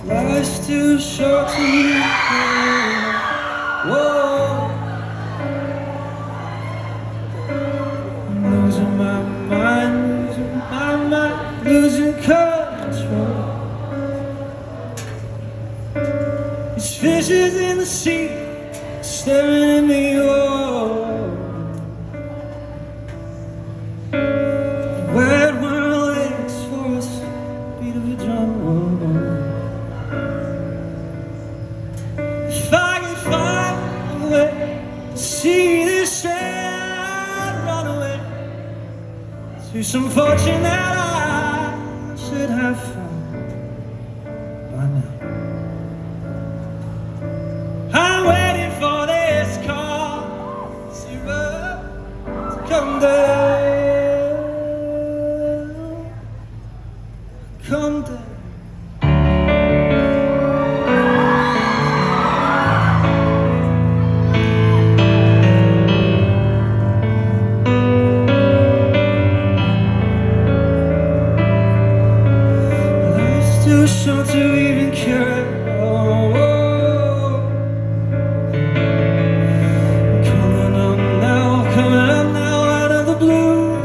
Life's too short to be free. Whoa, I'm losing my mind, losing control. These fishes in the sea staring at me. Oh, the wet world aches for us, beat of a drum. If I can find a way to see this train run away to some fortune that I should have found by now. I'm waiting for this call, zero, to come down, come down. Too short to even care. Oh, coming up now out of the blue.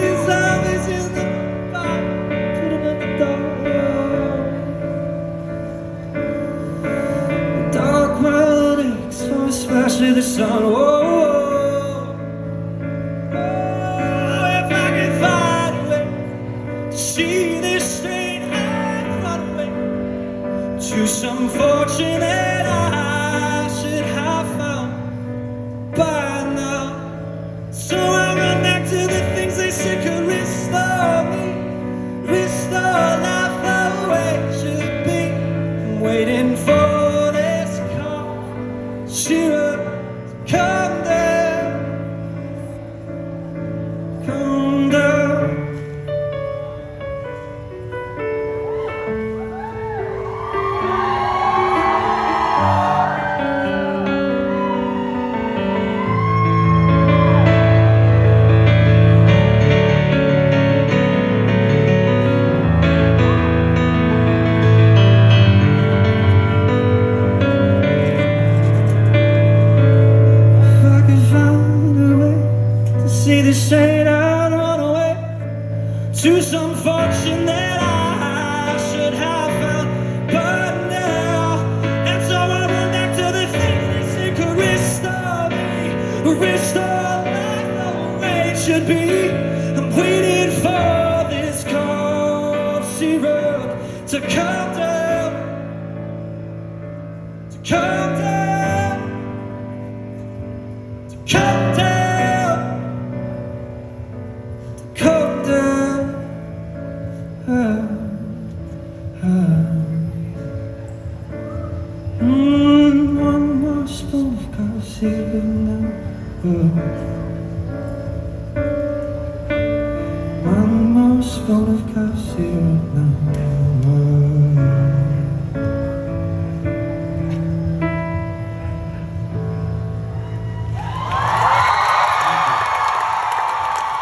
These zombies in the fire, put 'em at the door. The dark world aches for a splash of the sun. If I can find a way to see this train and run away to some fortune that I should have found by now. So I run back to the things they said could restore me, restore life the way it should be. I'm waiting for this calm, zero, to come down, come down. See this train and run away to some fortune that I should have found but now. And so I run back to the things they say could restore me, restore life the way it should be. I'm waiting for this cold zero to come down, to come down, to come down. Come down, one more spoon of coffee now.